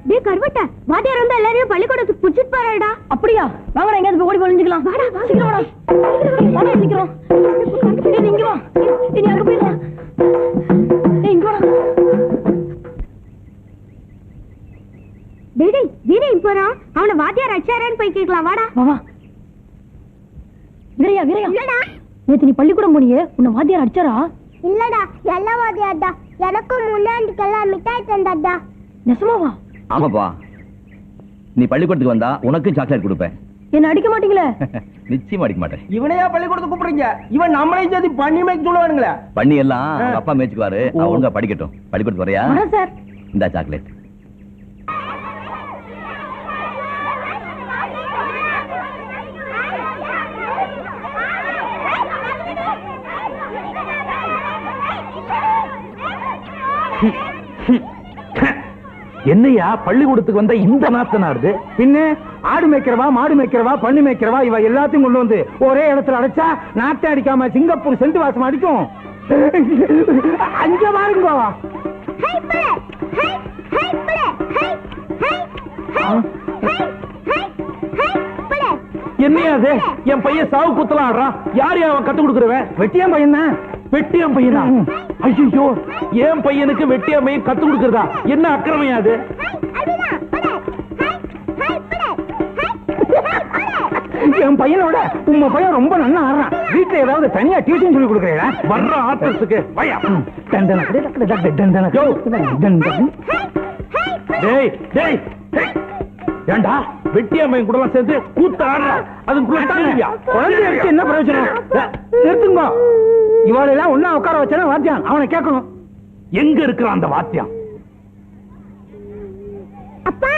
டேய் கருவட்ட வாத்தியார் வந்து எல்லாரையும் பள்ளிக்கூடத்துக்கு புடிச்சிட்டு போறாடா. அப்படியா? வாங்கடா எங்கயாவது ஓடி ஒளிஞ்சிக்கலாம். வாடா வா சீக்கிரம் வாடா சீக்கிரம். டேய் இங்க வா. நீ அங்க போயிடலாம். டேய் இங்க வாடா. டேய் வீரேன் போறான். அவனை வாத்தியார் அடிச்சாரான்னு போய் கேட்கலாம். வாடா வா வா. வீரையா இல்லடா. நேத்து நீ பள்ளிக்கூடம் போனியே, உன்னை வாத்தியார் அடிச்சாரா? இல்லடா எல்லா வாத்தியார்டா. எனக்கும் முன்னாடிக்கெல்லாம் மிட்டாய் தந்தாடா. நெசமாவா? ஆமாப்பா, நீ பள்ளிக்கூடத்துக்கு வந்தா உனக்கும் சாக்லேட் கொடுப்பேன். என்ன அடிக்க மாட்டீங்களே? நிச்சயமா அடிக்க மாட்டேன். இவனையா பள்ளிக்கூடத்துக்கு கூப்பிடுறீங்க? இவன் நம்மளையும் சேர்த்து பண்ணி மேய்க்க சொல்லுவானுங்களே. பண்ணி எல்லாம் அவங்க அப்பா மேய்ச்சுக்குவாரு. அவங்க படிக்கட்டும். பள்ளிக்கூடத்துக்கு வரையா? சார் இந்த சாக்லேட். என்னையா பள்ளிக்கூடத்துக்கு வந்த இந்த நாத்தனாருது? பின்ன ஆடு மேய்க்கிறவா, மாடு மேய்க்கிறவா, பண்ணி மேய்க்கிறவா, இவ எல்லாத்தையும் கொண்டு வந்து ஒரே இடத்துல அடைச்சா நாட்டை அடிக்காம சிங்கப்பூர் செண்டு வாசம் அடிக்கும். அங்க பாருங்க. என்னையா அது? என் பையன் சாவு குத்தலாம் ஆடுறான். யாரு அவன் கத்து கொடுக்குறவன்? வெட்டியான் பையன் தான். வெட்டியான் பையனா? ஐயோ, என் பையனுக்கு வெட்டியான் பையன் கத்து கொடுக்கறதா? என்ன அக்கிரமையா அது? என் பையனோட உங்க பையன் ரொம்ப நல்லா ஆடுறான். வீட்டுல ஏதாவது தனியா டியூஷன் சொல்லி கொடுக்குறீங்களா? வர்ற ஆர்டிஸ்டுக்கு பையா. டேய் டேய் ஏண்டா வெட்டியாமையும் கூட சேர்ந்து கூத்து ஆடுறா? அதுக்குள்ள குழந்தைய வச்சு என்ன பிரயோஜனம்? நிறுத்துங்க. இவாளெல்லாம் ஒன்னா உட்கார வச்சா வாத்தியான் அவனை கேட்கணும். எங்க இருக்கிறான் அந்த வாத்தியான்? அப்பா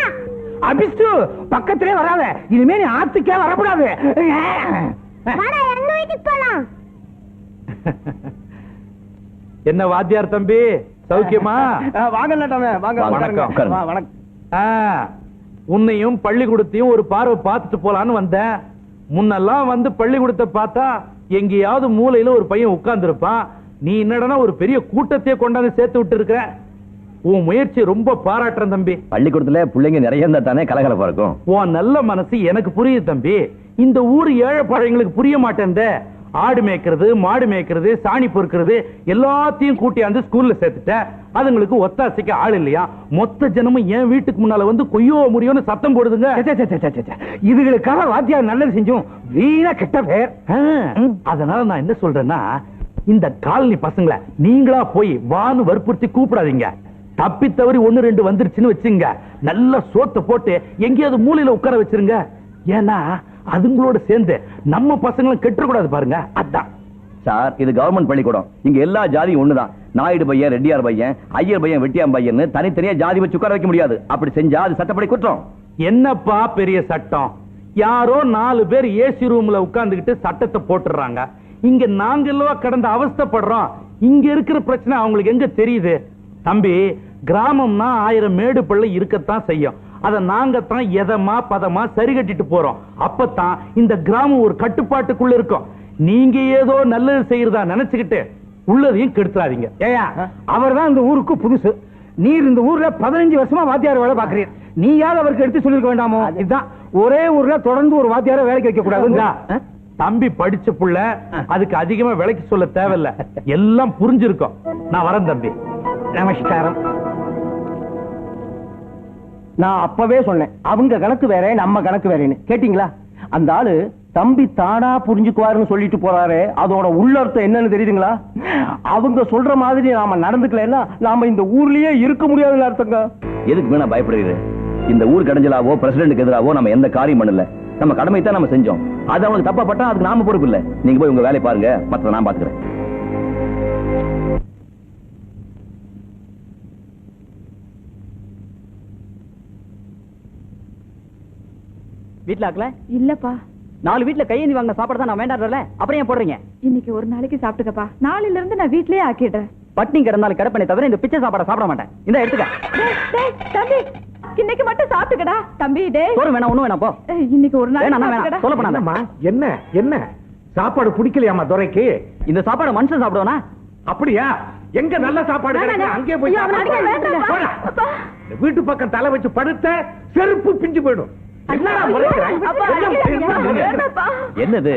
அபிஷ்டு பக்கத்திலே வராத. இனிமே நீ ஆத்துக்கே வரக்கூடாது. என்ன வாத்தியார் தம்பி, சௌக்கியமா? வாங்க வாங்க. வணக்கம். உன்னையும் பள்ளிக்கூடத்தையும் ஒரு பார்வை பார்த்துட்டு போலான்னு வந்தேன். முன்னெல்லாம் வந்து பள்ளிக்கூடத்தை பார்த்தா எங்கேயாவது மூலையில ஒரு பையன் உட்கார்ந்து இருப்பான். நீ என்னடனா ஒரு பெரிய கூட்டத்தையே கொண்டாந்து சேர்த்து விட்டு இருக்க. உன் முயற்சி ரொம்ப பாராட்டுறேன் தம்பி. பள்ளிக்கூடத்துல பிள்ளைங்க நிறைய இருந்தா தானே கலகலப்பா இருக்கும். உன் நல்ல மனசு எனக்கு புரியுது தம்பி. இந்த ஊர் ஏழை பழையங்களுக்கு புரிய மாட்டேன். ஆடு மேய்க்கிறது, மாடு மேய்க்கிறது, சாணி பொறுக்கிறது எல்லாத்தையும் கூட்டியாந்து ஸ்கூல்ல சேர்த்துட்டேன். அதுங்களுக்கு ஒத்தாசைக்கு ஆள் இல்லையா? மொத்த ஜனமும் என் வீட்டுக்கு முன்னால வந்து கொய்யோ முடியும்னு சத்தம் போடுதுங்க. இதுகளுக்காக வாத்தியார் நல்லது செஞ்சோம், வீணா கெட்ட பேர். அதனால நான் என்ன சொல்றேன்னா, இந்த காலனி பசங்களை நீங்களா போய் வானு வற்புறுத்தி கூப்பிடாதீங்க. தப்பி தவறி 1-2 வந்துருச்சுன்னு வச்சுங்க, நல்ல சோத்தை போட்டு எங்கேயாவது மூலையில உட்கார வச்சிருங்க. ஏன்னா அதுங்களோட சேர்ந்து நம்ம பசங்களும் கெட்டக்கூடாது பாருங்க. அதான் சார், இது கவர்மெண்ட் பள்ளிக்கூடம். இங்க எல்லா ஜாதியும் ஒண்ணுதான். நாயுடு பையன், ரெட்டியார் பையன், ஐயர் பையன், வெட்டியாம் பையன் தனித்தனியா ஜாதி வச்சு உட்கார வைக்க முடியாது. அப்படி செஞ்சா அது சட்டப்படி குற்றம். என்னப்பா பெரிய சட்டம்? யாரோ 4 பேர் ஏசி ரூம்ல உட்கார்ந்துகிட்டு சட்டத்தை போட்டுறாங்க. இங்க நாங்க எல்லாம் கடந்த அவஸ்தைப்படுறோம். இங்க இருக்கிற பிரச்சனை அவங்களுக்கு எங்க தெரியுது? தம்பி, கிராமம்னா 1000 மேடு பள்ளி இருக்கத்தான் செய்யும். அத நாங்க தான் எதமா பதமா சரி கட்டிட்டு போறோம். அப்பதான் இந்த கிராமம் ஒரு கட்டுப்பாட்டுக்குள்ள இருக்கும். நீங்க ஏதோ நல்லது செய்யறதா நினைச்சுக்கிட்டு உள்ளதையும் கெடுத்துறாதீங்க. ஏயா, அவர் தான் இந்த ஊருக்கு புதுசு. நீர் இந்த ஊர்ல 15 வருஷமா வாத்தியார் வேலை பாக்குறீர். நீயாவது அவருக்கு எடுத்து சொல்லிருக்க வேண்டாமோ? இதுதான் ஒரே ஊர்ல தொடர்ந்து ஒரு வாத்தியார வேலைக்கு வைக்க கூடாது. தம்பி படிச்ச புள்ள, அதுக்கு அதிகமா விலைக்கு சொல்ல தேவையில்ல. எல்லாம் புரிஞ்சிருக்கும். நான் வரேன் தம்பி. நமஸ்காரம். நான் அப்பவே சொன்னேன், அவங்க கணக்கு வேற நம்ம கணக்கு வேறேன்னு. கேட்டீங்களா? அந்த ஆளு தம்பி தானா புரிஞ்சுக்குவாருன்னு சொல்லிட்டு போறாரு. அதோட உள்ளர்த்தம் என்னன்னு தெரியுதுங்களா? அவங்க சொல்ற மாதிரி நாம நடந்துக்கலன்னா நாம இந்த ஊர்லயே இருக்க முடியாதுன்னு அர்த்தங்க. எதுக்கு வேணா பயப்படுறீங்க? இந்த ஊர் கடைஞ்சலாவோ பிரசிடென்ட்க்கு எதிராவோ நம்ம எந்த காரியம் பண்ணல. நம்ம கடமை தான் நம்ம செஞ்சோம். அது அவங்களுக்கு தப்பா பட்டா அதுக்கு நாம பொறுப்பு இல்ல. நீங்க போய் உங்க வேலையை பாருங்க, மற்ற நான் பாத்துக்கிறேன். வீட்ல ஆக்கல? இல்லப்பா. 4 வீட்ல கையேந்தி வாங்க சாப்பாடு தான் நான் வேண்டாம்ல. அப்புறம் ஏன் போடுறீங்க? இன்னைக்கு ஒரு நாளைக்கு சாப்பிட்டுக்கப்பா. நாளையில இருந்து நான் வீட்லயே ஆக்கிடுறேன். பட்டினி கிடந்தாலும் கிடப்பனே தவிர இந்த பிச்சை சாப்பாடை சாப்பிட மாட்டேன். இந்த எடுத்துக்க. தம்பி, இன்னைக்கு மட்டும் சாப்பிட்டுக்கடா தம்பி. சோறு வேணாம், ஒண்ணு வேணாம் போ. இன்னைக்கு ஒரு நாள் சொல்ல பண்ணாதம்மா. என்ன சாப்பாடு பிடிக்கலையாமா துரைக்கு? இந்த சாப்பாடு மனுஷன் சாப்பிடுவானா? அப்படியா? எங்க நல்ல சாப்பாடு கிடைக்கும் அங்கே போய் வீட்டு பக்கம் தலை வச்சு படுத்த செருப்பு பிஞ்சு போயிடும். என்னது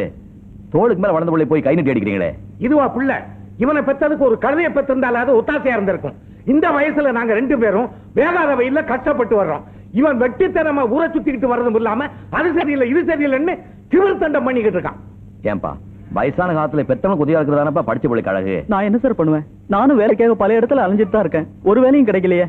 தோளுக்கு மேல வளர்ந்த பிள்ளை போய் கை நீட்டி அடிக்கிறீங்களே? இதுவா பிள்ளை? இவனை பெற்றதுக்கு ஒரு கழுதையை பெற்றிருந்தாலும் அது ஒத்தாசையா இருந்திருக்கும். இந்த வயசுல நாங்க 2 பேரும் வேகாத வெயில்ல கஷ்டப்பட்டு வர்றோம். இவன் வெட்டித்தனமா ஊரை சுத்திக்கிட்டு வர்றதும் இல்லாம அது சரியில்லை இது சரியில்லைன்னு திமிர்த்தண்டம் பண்ணிக்கிட்டு இருக்கான். ஏன்பா வயசான காலத்துல பெத்தவங்க உதவியா இருக்கிறதானப்பா படிச்ச பிள்ளை அழகு. நான் என்ன சார் பண்ணுவேன்? நானும் வேலைக்காக பல இடத்துல அலைஞ்சிட்டு தான் இருக்கேன். ஒரு வேலையும் கிடைக்கலையே.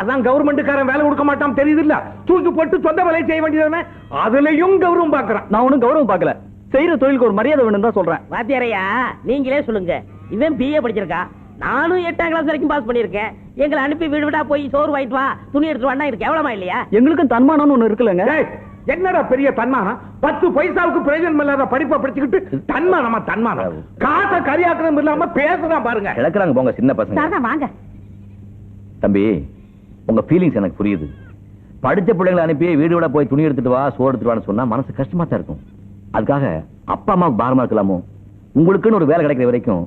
அதான் கவர்மெண்ட்காரன் வேலை கொடுக்க மாட்டான் தெரியுது இல்ல? தூக்கி போட்டு சொந்த வேலையை செய்ய வேண்டியதானே. அதுலயும் கௌரவம் பாக்குறான். நான் ஒன்னும் கௌரவம் பாக்கல. செய்யற தொழிலுக்கு ஒரு மரியாதை வேணும் தான் சொல்றேன். வாத்தியாரையா நீங்களே சொல்லுங்க. இவன் பிஏ படிச்சிருக்கா, நானும் 8ஆம் கிளாஸ் வரைக்கும் பாஸ் பண்ணிருக்கேன். எங்களை அனுப்பி வீடு விடா போய் சோறு வாங்கிட்டு வா துணி எடுத்து வாண்டா இருக்கு எவ்வளமா இல்லையா? எங்களுக்கும் தன்மானம்னு ஒண்ணு இருக்குல்லங்க. என்னடா பெரிய தன்மானம்? 10 பைசாவுக்கு பிரயோஜனம் இல்லாத படிப்பை படிச்சுக்கிட்டு தன்மானமா? தன்மானம் காசை கரியாக்கணும் இல்லாம பேசுறான் பாருங்க. இழக்கிறாங்க போங்க சின்ன பசங்க. வாங்க தம்பி உங்க ஃபீலிங்ஸ் எனக்கு புரியுது. படிச்ச பிள்ளைங்களை அனுப்பி வீடு விட போய் துணி எடுத்துட்டு வா சோறு எடுத்துட்டு வான்னு சொன்னா மனசு கஷ்டமா தான் இருக்கும். அதுக்காக அப்பா அம்மாவுக்கு பாரமா இருக்கலாமோ? உங்களுக்குன்னு ஒரு வேலை கிடைக்கிற வரைக்கும்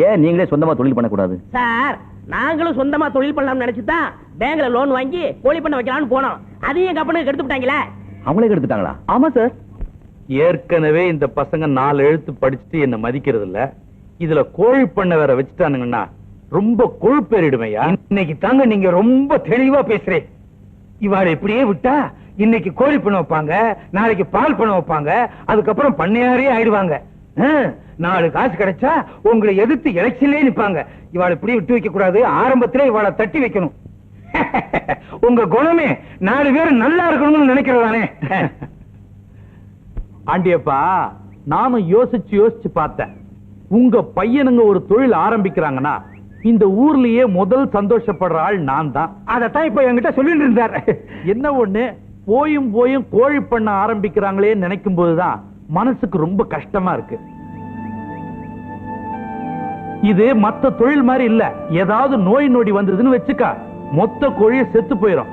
ஏன் நீங்களே சொந்தமா தொழில் பண்ணக்கூடாது? சார் நாங்களும் சொந்தமா தொழில் பண்ணலாம்னு நினைச்சுதான் பேங்க்ல லோன் வாங்கி கோழி பண்ண வைக்கலாம்னு போனோம். அதையும் கம்பெனிக்கு எடுத்து விட்டாங்களே. அவங்களே எடுத்துட்டாங்களா? ஆமா சார். ஏற்கனவே இந்த பசங்க 4 எழுத்து படிச்சுட்டு என்ன மதிக்கிறது இல்ல. இதுல கோழி பண்ண வேற வச்சுட்டானுங்கன்னா ரொம்ப கொழுப்பேறிடுமையா. இன்னைக்கு தாங்க நீங்க ரொம்ப தெளிவா பேசுறேன். இவாளை இப்படியே விட்டா இன்னைக்கு கோழி பண்ண வைப்பாங்க, நாளைக்கு பால் பண்ண வைப்பாங்க, அதுக்கப்புறம் பண்ணையாரே ஆயிடுவாங்க. 4 காசு கிடைச்சா உங்களை எதிர்த்து எலெக்ஷன்லயே நிப்பாங்க. இவாளை இப்படி விட்டு வைக்க கூடாது. ஆரம்பத்திலே இவாளை தட்டி வைக்கணும். உங்க குணமே 4 பேர் நல்லா இருக்கணும்னு நினைக்கிறதானே. ஆண்டியப்பா நானும் யோசிச்சு பார்த்தேன். உங்க பையனுங்க ஒரு தொழில் ஆரம்பிக்கிறாங்கன்னா இந்த ஊர்லயே முதல் சந்தோஷப்படுற ஆள் நான் தான். அதத்தான் இப்ப என்கிட்ட சொல்லிட்டு இருந்தார். என்ன ஒண்ணு போயும் கோழி பண்ண ஆரம்பிக்கிறாங்களே நினைக்கும் போதுதான் மனசுக்கு ரொம்ப கஷ்டமா இருக்கு. இது மத்த தொழில் மாதிரி இல்ல. ஏதாவது நோய் நொடி வந்ததுன்னு வச்சுக்க மொத்த கோழிய செத்து போயிடும்.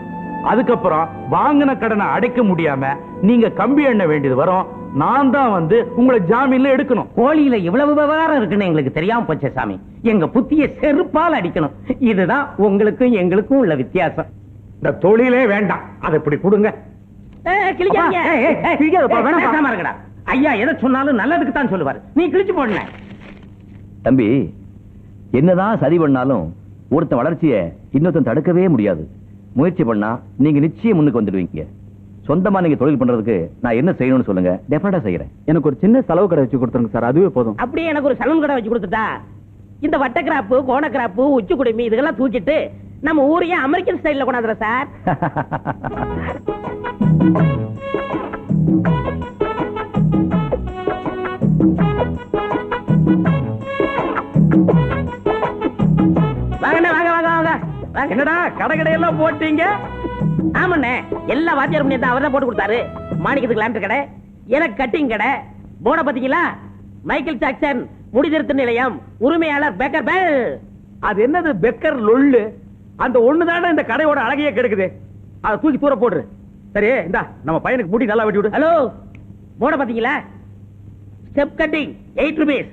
அதுக்கப்புறம் வாங்கின கடனை அடைக்க முடியாம நீங்க கம்பி எண்ண வேண்டியது வரும். நான் தான் வந்து உங்களை ஜாமீன்ல எடுக்கணும். கோழியில இவ்வளவு விவகாரம் இருக்குன்னு எங்களுக்கு தெரியாம போச்சே சாமி. எங்க புத்திய செருப்பால் அடிக்கணும். இதுதான் உங்களுக்கும் எங்களுக்கும் உள்ள வித்தியாசம். இந்த தொழிலே வேண்டாம். அதை இப்படி கொடுங்க. ஐயா எதை சொன்னாலும் நல்லதுக்கு தான் சொல்லுவாரு. நீ கிழிச்சு போடுன. தம்பி என்னதான் சரி பண்ணாலும் ஒருத்தன் வளர்ச்சியை இன்னொருத்தன் தடுக்கவே முடியாது. முயற்சி பண்ணா நீங்க நிச்சயம் முன்னுக்கு வந்துடுவீங்க. சொந்தமா நீங்க தொழில் பண்றதுக்கு நான் என்ன செய்யணும்னு சொல்லுங்க. டெஃபினட்டா செய்யறேன். எனக்கு ஒரு சின்ன செலவு கடை வச்சு கொடுத்துருங்க சார். அதுவே போதும். அப்படியே எனக்கு ஒரு சலூன் கடை வச்சு கொடுத்துட்டா இந்த வட்ட கிராப்பு கோண கிராப்பு உச்சி குடுமி இதெல்லாம் தூக்கிட்டு நம்ம ஊரையே அமெரிக்கன் ஸ்டைல்ல கொண்டாந்துற சார். என்னடா கடையெல்லாம் போட்டீங்க? ஆமாண்ணே எல்லா வாத்தியார் பண்ணி அவர் தான் போட்டு கொடுத்தாரு. மாணிக்கத்துக்கு லேம்ப் கடை, எனக்கு கட்டிங் கடை. போர்ட பாத்தீங்களா? மைக்கேல் ஜாக்சன் முடி திருத்த நிலையம், உரிமையாளர் பெக்கர் பெல். அது என்னது பெக்கர் லொள்ளு? அந்த ஒண்ணுதானே இந்த கடையோட அழகையே கெடுக்குது. அதை தூக்கி தூர போடுற. சரி இந்தா நம்ம பையனுக்கு முடி நல்லா வெட்டி விடு. ஹலோ போர்ட பாத்தீங்களா? Step cutting 8 rupees,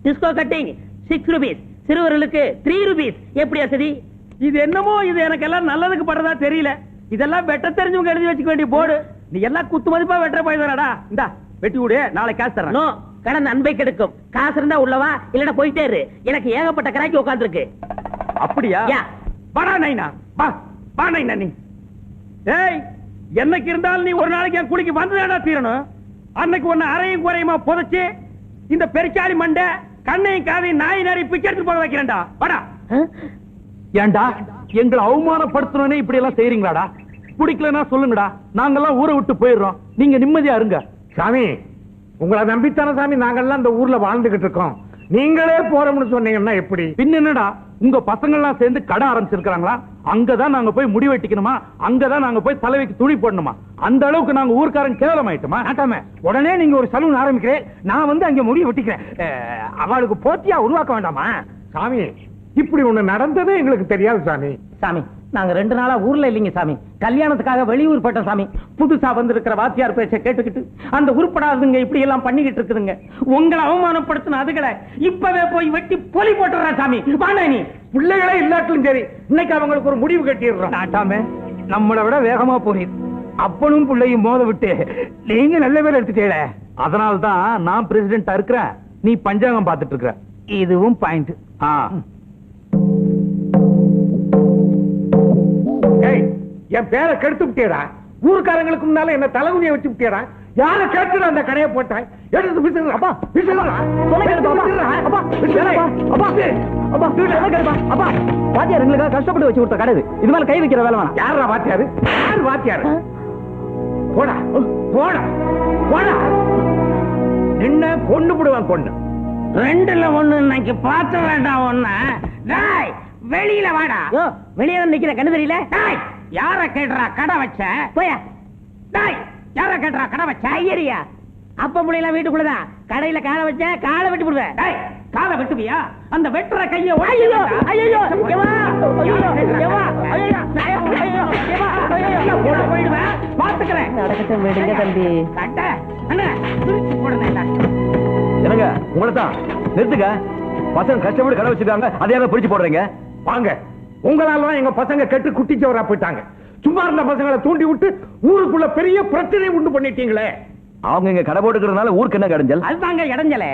disco cutting 6 rupees, சிறுவர்களுக்கு 3 ரூபீஸ். எப்படி வசதி? இது என்னமோ இது எனக்கு எல்லாம் நல்லதுக்கு படுறதா தெரியல. இதெல்லாம் வெட்ட தெரிஞ்சவங்க எழுதி வச்சுக்க வேண்டிய போர்டு. நீ எல்லாம் குத்து மதிப்பா வெட்ட போய்தானடா. இந்தா வெட்டி விடு, நாளை காசு தரேன். நோ, கடன் அன்பை கெடுக்கும். காசு இருந்தா உள்ளவா, இல்லனா போயிட்டே இரு. எனக்கு ஏகப்பட்ட கராக்கி உட்கார்ந்துருக்கு. அப்படியா? வாடா நைனா, வா வா நைனா. நீ ஏய் என்னைக்கு இருந்தாலும் நீ ஒரு நாளைக்கு என் குளிக்கு வந்துதாடா தீரணும். அன்னைக்கு ஒன்னு அரையும் குறையுமா புதைச்சு இந்த பெருச்சாளி மண்டை கண்ணையும் காதையும் நாய் நாரி பிச்சை எடுத்து போக வைக்கிறேன்டா. வாடா. ஏண்டா எங்களை அவமானப்படுத்தணும்னே இப்படி எல்லாம் செய்யறீங்களாடா? பிடிக்கலன்னா சொல்லுங்கடா, நாங்கெல்லாம் ஊரை விட்டு போயிடுறோம். நீங்க நிம்மதியா இருங்க. சாமி உங்களை நம்பித்தான சாமி நாங்கெல்லாம் இந்த ஊர்ல வாழ்ந்துகிட்டு இருக்கோம். நீங்களே போறோம்னு சொன்னீங்கன்னா எப்படி? பின் என்னடா உங்க பசங்க எல்லாம் சேர்ந்து கடை ஆரம்பிச்சிருக்காங்களா? அங்கதான் நாங்க போய் முடி வெட்டிக்கணுமா? அங்கதான் நாங்க போய் தலைவைக்கு துணி போடணுமா? அந்த அளவுக்கு நாங்க ஊர்க்காரன் கேவலம் ஆயிட்டோமா? உடனே நீங்க ஒரு சலூன் ஆரம்பிக்கிறேன், நான் வந்து அங்க முடி வெட்டிக்கிறேன். அவளுக்கு போட்டியா உருவாக்க வேண்டாமா? சாமி இப்படி ஒண்ணு நடந்ததே எங்களுக்கு தெரியாது சாமி. சாமி நாங்க 2 நாளா ஊர்ல இல்லைங்க சாமி, கல்யாணத்துக்காக வெளியூர் போட்டோம் சாமி. புதுசா வந்திருக்கிற வாத்தியார் பேச்ச கேட்டுக்கிட்டு அந்த உருப்படாதுங்க இப்படி எல்லாம் பண்ணிக்கிட்டு இருக்குதுங்க. உங்களை அவமானப்படுத்தின அதுகளை இப்பவே போய் வெட்டி பொலி போட்டுறா சாமி. வாடா நீ. பிள்ளைகளே இல்லாட்டிலும் சரி, இன்னைக்கு அவங்களுக்கு ஒரு முடிவு கட்டிடுறோம். நாட்டாம நம்மளை விட வேகமா போனீர். அப்பனும் பிள்ளையும் மோத விட்டு நீங்க நல்ல பேர் எடுத்துட்டீல. அதனால்தான் நான் பிரசிடென்டா இருக்கிறேன், நீ பஞ்சாங்கம் பார்த்துட்டு இருக்கிற. இதுவும் பாயிண்ட். என் பேரை கெடுத்து விட்டேடா. ஊருக்காரங்களுக்கு முன்னால என்ன தலைகுனிய வச்சு விட்டேடா. யார கேட்டு அந்த கடையை போட்டாய்? எடுத்து விட்டுறா. அப்பா விட்டுறா. அப்பா வாத்தியார் எங்களுக்காக கஷ்டப்பட்டு வச்சு கொடுத்த கடை இது மேல கை வைக்கிற வேலை வேணாம். யாரா வாத்தியாரு? யார் வாத்தியாரு? போடா போடா போடா. நின்ன கொண்டு விடுவான். கொண்டு 2ல 1 இன்னைக்கு பார்த்து வேண்டாம். ஒண்ணு டேய் வெளியில வாடா. வெளியே நிக்கிற கண்ணு தெரியல. டேய் யார கேட்றா கடை வச்ச? போயா. டேய் யார கேட்றா கடை வச்ச? ஐயரியா அப்ப புள்ளைல வீட்டுக்குள்ளதான் கடையில காலை வச்ச காலை வெட்டி போடுவேன். டேய் காலை வெட்டுவியா? அந்த வெட்டுற கைய ஐயோ ஐயோ போயிடுவேன். பாத்துக்கிறேன். நடக்கட்டும் விடுங்க தம்பி. கட்ட அண்ணா பிரிச்சு போடுறேன்டா. என்னங்க உங்களை தான் நிறுத்துங்க. பசங்க கஷ்டப்பட்டு கடை வச்சிருக்காங்க, அதே பிடிச்சு போடுறீங்க. வாங்க. உங்களால எங்க பசங்க கெட்டு குட்டிச்சவரா போயிட்டாங்க. சும்மா இருந்த பசங்களை தூண்டி விட்டு ஊருக்குள்ள பெரிய பிரச்சனை உண்டு பண்ணிட்டீங்களே. அவங்க இங்க கடை போட்டுக்கிறதுனால ஊருக்கு என்ன கடைஞ்சல்? அதுதாங்க இடைஞ்சல.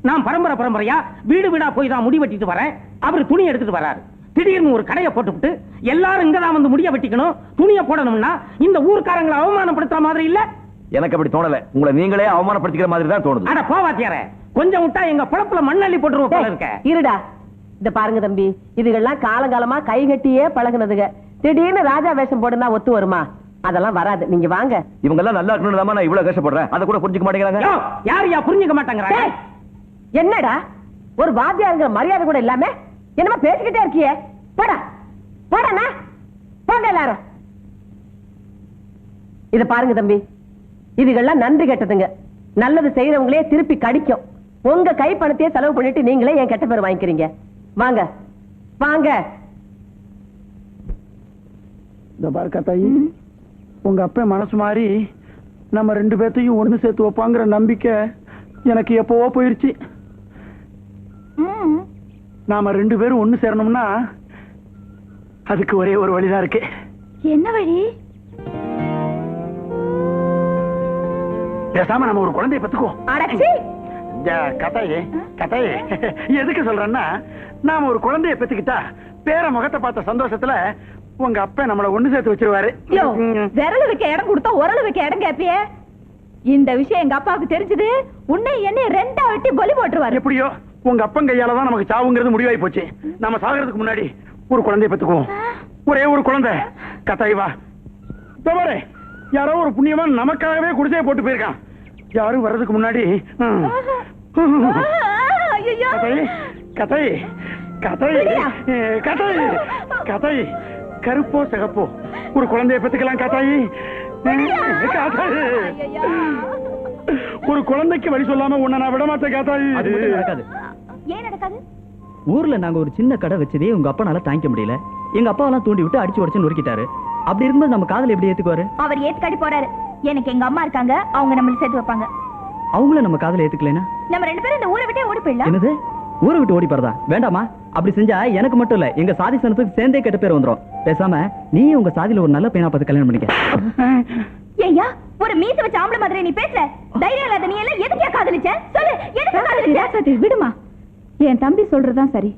நான் பரம்பரையா வீடு வீடா போய் தான் முடி வெட்டிட்டு வரேன். அவரு துணி எடுத்துட்டு வராரு. திடீர்னு ஒரு கடையை போட்டுவிட்டு எல்லாரும் இங்கதான் வந்து முடிய வெட்டிக்கணும், துணியை போடணும்னா இந்த ஊர்க்காரங்களை அவமானப்படுத்துற மாதிரி இல்ல? எனக்கு அப்படி தோணல. உங்களை நீங்களே அவமானப்படுத்திக்கிற மாதிரி தான் தோணுது. அட போவாத்தியார, கொஞ்சம் விட்டா எங்க பழப்புல மண்ணள்ளி போட்டுருவோம் போல இருக்க. இருடா. இந்த பாருங்க தம்பி, இதுகெல்லாம் காலங்காலமா கை கட்டியே பழகுனதுங்க. திடீர்னு ராஜா வேஷம் போடுனா ஒத்து வருமா? அதெல்லாம் வராது. நீங்க வாங்க. இவங்க எல்லாம் நல்லா இருக்கணும் தான் நான் இவ்வளவு கஷ்டப்படுறேன். அதை கூட புரிஞ்சுக்க மாட்டேங்கிறாங்க. யார் புரிஞ்சுக்க மாட்டாங்க? என்னடா ஒரு வாத்தியாருங்கிற மரியாதை கூட இல்லாம என்னமா பேசிக்கிட்டே இருக்கியே? போடா போடா போங்க எல்லாரும். இத பாருங்க தம்பி, இதுகெல்லாம் நன்றி கெட்டதுங்க. நல்லது செய்யறவங்களே திருப்பி கடிக்கும். உங்க கை பணத்தையே செலவு பண்ணிட்டு நீங்களே என் கெட்ட பேர் வாங்கிக்கிறீங்க. வாங்க வாங்க. இந்த பாருக்கா தாயி, உங்க அப்பா மனசு மாறி நம்ம 2 பேர்த்தையும் ஒண்ணு சேர்த்து வைப்பாங்கிற நம்பிக்கை எனக்கு எப்பவோ போயிருச்சு. நாம 2 பேரும் ஒண்ணு சேரணும்னா அதுக்கு ஒரே ஒரு வழிதான் இருக்கு. என்ன வழி? பேசாம நம்ம ஒரு குழந்தைய பெத்துக்குவோம். கதையே எதுக்கு சொல்றேன்னா, நாம ஒரு குழந்தைய பெத்துக்கிட்டா பேர முகத்தை பார்த்த சந்தோஷத்துல உங்க அப்பா நம்மள ஒண்ணு சேர்த்து வச்சிருவாரு. விரல் வைக்க இடம் கொடுத்தா உரல் வைக்க இடம் கேப்பியே. இந்த விஷயம் எங்க அப்பாவுக்கு தெரிஞ்சது, உன்னை என்னை 2ஆ வெட்டி பலி போட்டுருவாரு. எப்படியோ உங்க அப்பன் கையால தான் நமக்கு சாவுங்கிறது முடிவாய் போச்சு. நம்ம சாகிறதுக்கு முன்னாடி ஒரு குழந்தைய பெத்துக்குவோம். ஒரே ஒரு குழந்தை. கத்தாய் வா. தவறு யாரோ ஒரு புண்ணியவான் நமக்காகவே குடிசையை போட்டு போயிருக்கான். யாரும் வர்றதுக்கு முன்னாடி கதை கதை கதை கதை கருப்போ சிகப்போ ஒரு குழந்தைய பெத்துக்கலாம். கத்தாயி ஒரு குழந்தைக்கு வழி சொல்லாம உன்னை நான் விட மாட்டேன். காத்தாயி ஏன் நடக்காது? ஊர்ல நாங்க ஒரு சின்ன கடை வச்சதே உங்க அப்பனால தாங்கிக்க முடியல. எங்க அப்பாவெல்லாம் தூண்டி விட்டு அடிச்சு உடச்சு நொறுக்கிட்டாரு. அப்படி இருக்கும்போது நம்ம காதல் எப்படி ஏத்துக்குவாரு? அவர் ஏத்துக்காடி போறாரு. எனக்கு எங்க அம்மா இருக்காங்க, அவங்க நம்மள சேர்த்து வைப்பாங்க. அவங்கள நம்ம காதல ஏத்துக்கலைனா நம்ம 2 பேரும் இந்த ஊரை விட்டே ஓடி போயிடலாம். என்னது ஊரை விட்டு ஓடி போறதா? வேண்டாமா. அப்படி செஞ்சா எனக்கு மட்டும் இல்ல, எங்க சாதி சனத்துக்கு சேர்ந்தே கெட்ட பேர் வந்துரும். பேசாம நீ உங்க சாதியில ஒரு நல்ல பையனா பார்த்து கல்யாணம் பண்ணிக்க. ஏய்யா, ஒரு மீச வச்ச ஆம்பளை மாதிரி நீ பேசுற. தைரியம் இல்லாத நீ எல்லாம் எதுக்கே காதலிச்ச? சொல்லு, எதுக்கு காதலிச்ச? விடுமா. என் தம்பி சொல்றதுதான் சரி.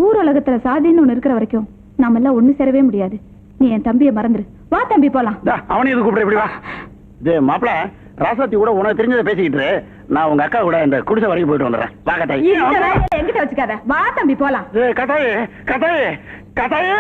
ஊர் உலகத்துல சாதின்னு ஒண்ணு இருக்கிற வரைக்கும் நாம எல்லாம் ஒண்ணு சேரவே முடியாது. நீ என் தம்பியை மறந்துரு. வா தம்பி போலாம். அவனை எது கூப்பிட? இப்படி வா. மாப்பிள ராசாத்தி கூட உனக்கு தெரிஞ்சதை பேசிக்கிட்டு நான் உங்க அக்கா கூட இந்த குடிசை வரைக்கும் போயிட்டு வந்துடுறேன். வா கட்டாயி. எங்கிட்ட வச்சுக்காத. வா தம்பி போலாம். கட்டாயே கட்டாயே கட்டாயே